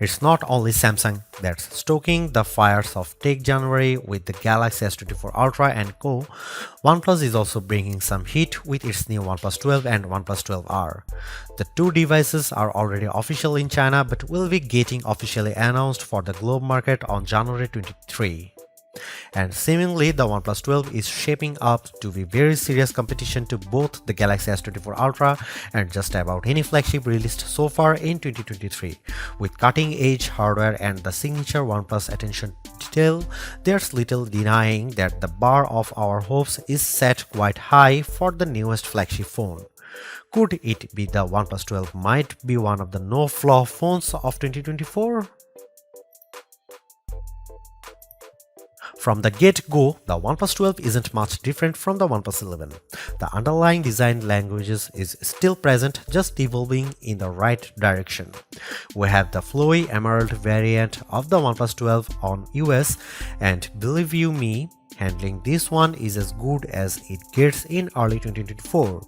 It's not only Samsung that's stoking the fires of Tech January with the Galaxy S24 Ultra and Co. OnePlus is also bringing some heat with its new OnePlus 12 and OnePlus 12R. The two devices are already official in China but will be getting officially announced for the globe market on January 23. And seemingly the OnePlus 12 is shaping up to be very serious competition to both the Galaxy S24 Ultra and just about any flagship released so far in 2023. With cutting-edge hardware and the signature OnePlus attention to detail, there's little denying that the bar of our hopes is set quite high for the newest flagship phone. Could it be the OnePlus 12 might be one of the no-flaw phones of 2024? From the get-go, the OnePlus 12 isn't much different from the OnePlus 11. The underlying design languages is still present, just evolving in the right direction. We have the flowy emerald variant of the OnePlus 12 on US, and believe you me, handling this one is as good as it gets in early 2024.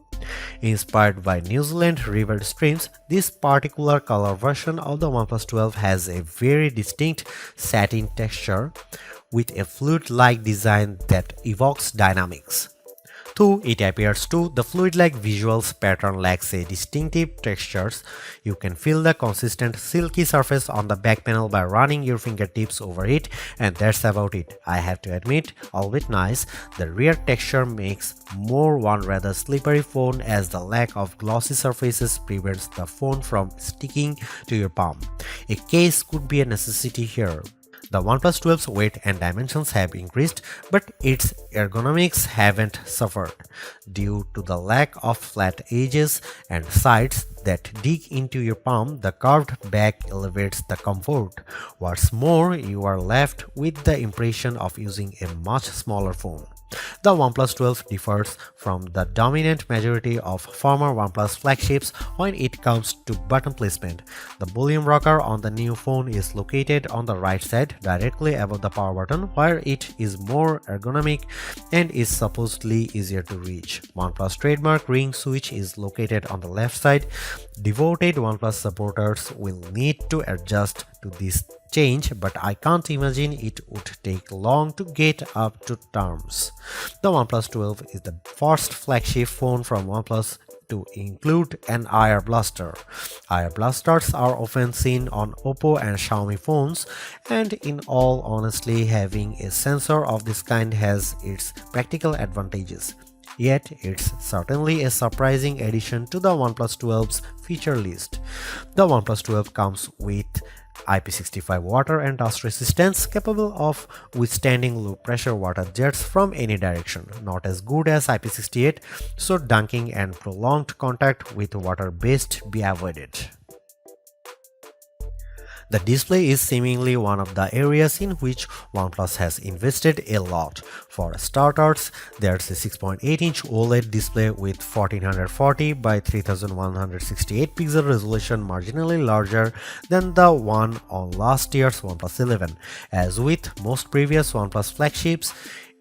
Inspired by New Zealand river streams, this particular color version of the OnePlus 12 has a very distinct satin texture with a fluid-like design that evokes dynamics. Though it appears to, the fluid-like visuals pattern lacks a distinctive textures. You can feel the consistent silky surface on the back panel by running your fingertips over it, and that's about it. I have to admit, albeit nice, the rear texture makes more one rather slippery phone as the lack of glossy surfaces prevents the phone from sticking to your palm. A case could be a necessity here. The OnePlus 12's weight and dimensions have increased, but its ergonomics haven't suffered. Due to the lack of flat edges and sides that dig into your palm, the curved back elevates the comfort. What's more, you are left with the impression of using a much smaller phone. The OnePlus 12 differs from the dominant majority of former OnePlus flagships when it comes to button placement. The volume rocker on the new phone is located on the right side, directly above the power button, where it is more ergonomic and is supposedly easier to reach. OnePlus trademark ring switch is located on the left side. Devoted OnePlus supporters will need to adjust to this change, but I can't imagine it would take long to get up to terms. The OnePlus 12 is the first flagship phone from OnePlus to include an IR blaster. IR blasters are often seen on Oppo and Xiaomi phones, and in all honesty, having a sensor of this kind has its practical advantages. Yet, it's certainly a surprising addition to the OnePlus 12's feature list. The OnePlus 12 comes with IP65 water and dust resistance, capable of withstanding low pressure water jets from any direction. Not as good as IP68, so dunking and prolonged contact with water best be avoided. The display is seemingly one of the areas in which OnePlus has invested a lot. For starters, there's a 6.8-inch OLED display with 1440 by 3168 pixel resolution, marginally larger than the one on last year's OnePlus 11. As with most previous OnePlus flagships,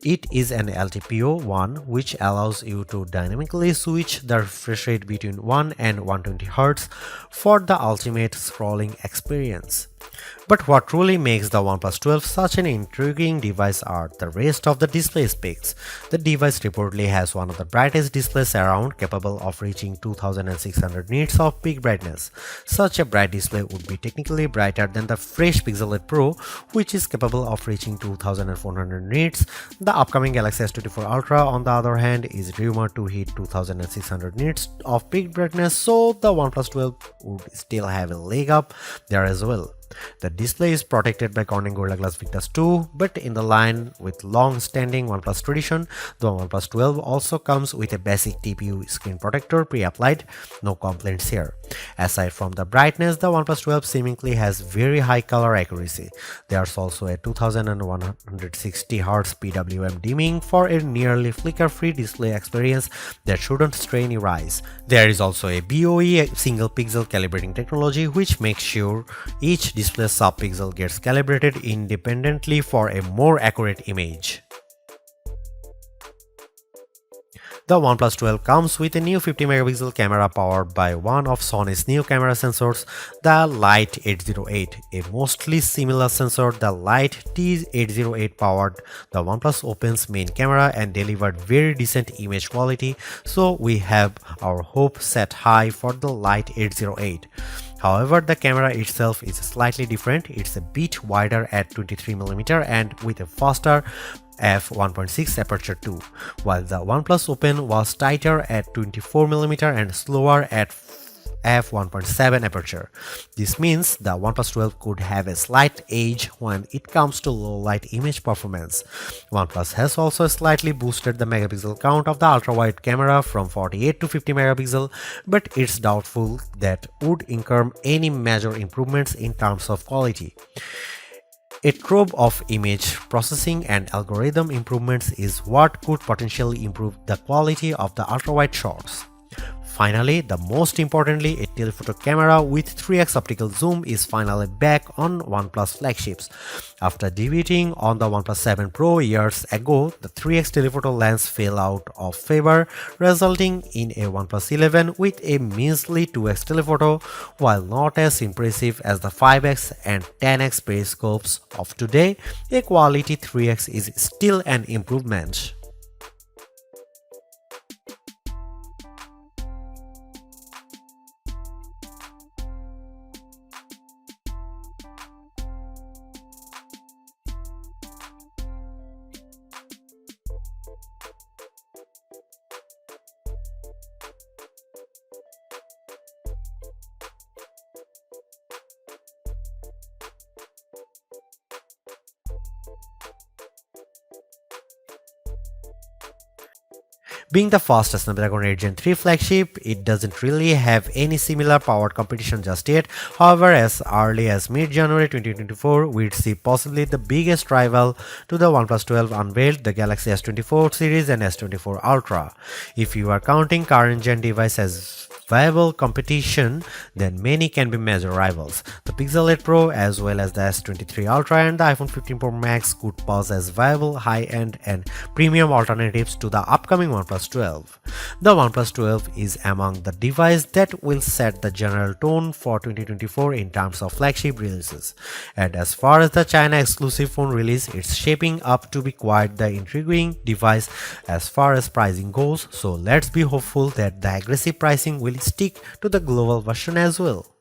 it is an LTPO1, which allows you to dynamically switch the refresh rate between 1 and 120 Hz for the ultimate scrolling experience. But what truly makes the OnePlus 12 such an intriguing device are the rest of the display specs. The device reportedly has one of the brightest displays around, capable of reaching 2600 nits of peak brightness. Such a bright display would be technically brighter than the fresh Pixel 8 Pro, which is capable of reaching 2400 nits. The upcoming Galaxy S24 Ultra, on the other hand, is rumored to hit 2600 nits of peak brightness, so the OnePlus 12 would still have a leg up there as well. The display is protected by Corning Gorilla Glass Victus 2, but in the line with long-standing OnePlus tradition, the OnePlus 12 also comes with a basic TPU screen protector pre-applied. No complaints here. Aside from the brightness, the OnePlus 12 seemingly has very high color accuracy. There's also a 2160 Hz PWM dimming for a nearly flicker-free display experience that shouldn't strain your eyes. There is also a BOE single pixel calibrating technology, which makes sure each display sub-pixel gets calibrated independently for a more accurate image. The OnePlus 12 comes with a new 50 megapixel camera powered by one of Sony's new camera sensors, the Light 808. A mostly similar sensor, the Light T808 powered the OnePlus Open's main camera and delivered very decent image quality, so we have our hope set high for the Light 808. However, the camera itself is slightly different. It's a bit wider at 23mm and with a faster f1.6 aperture too, while the OnePlus Open was tighter at 24mm and slower at f1.7 aperture. This means the OnePlus 12 could have a slight edge when it comes to low light image performance. OnePlus has also slightly boosted the megapixel count of the ultra-wide camera from 48 to 50 megapixel, but it's doubtful that would incur any major improvements in terms of quality. A trove of image processing and algorithm improvements is what could potentially improve the quality of the ultra-wide shots. Finally, the most importantly, a telephoto camera with 3x optical zoom is finally back on OnePlus flagships. After debuting on the OnePlus 7 Pro years ago, the 3x telephoto lens fell out of favor, resulting in a OnePlus 11 with a measly 2x telephoto. While not as impressive as the 5x and 10x periscopes of today, a quality 3x is still an improvement. Being the fastest Snapdragon 8 Gen 3 flagship, it doesn't really have any similar powered competition just yet. However, as early as mid-January 2024, we'd see possibly the biggest rival to the OnePlus 12 unveiled, the Galaxy S24 series and S24 Ultra. If you are counting current gen device as viable competition, then many can be major rivals. The Pixel 8 Pro as well as the S23 Ultra and the iPhone 15 Pro Max could pose as viable high-end and premium alternatives to the upcoming OnePlus 12. The OnePlus 12 is among the devices that will set the general tone for 2024 in terms of flagship releases. And as far as the China exclusive phone release, it's shaping up to be quite the intriguing device as far as pricing goes, so let's be hopeful that the aggressive pricing will stick to the global version as well.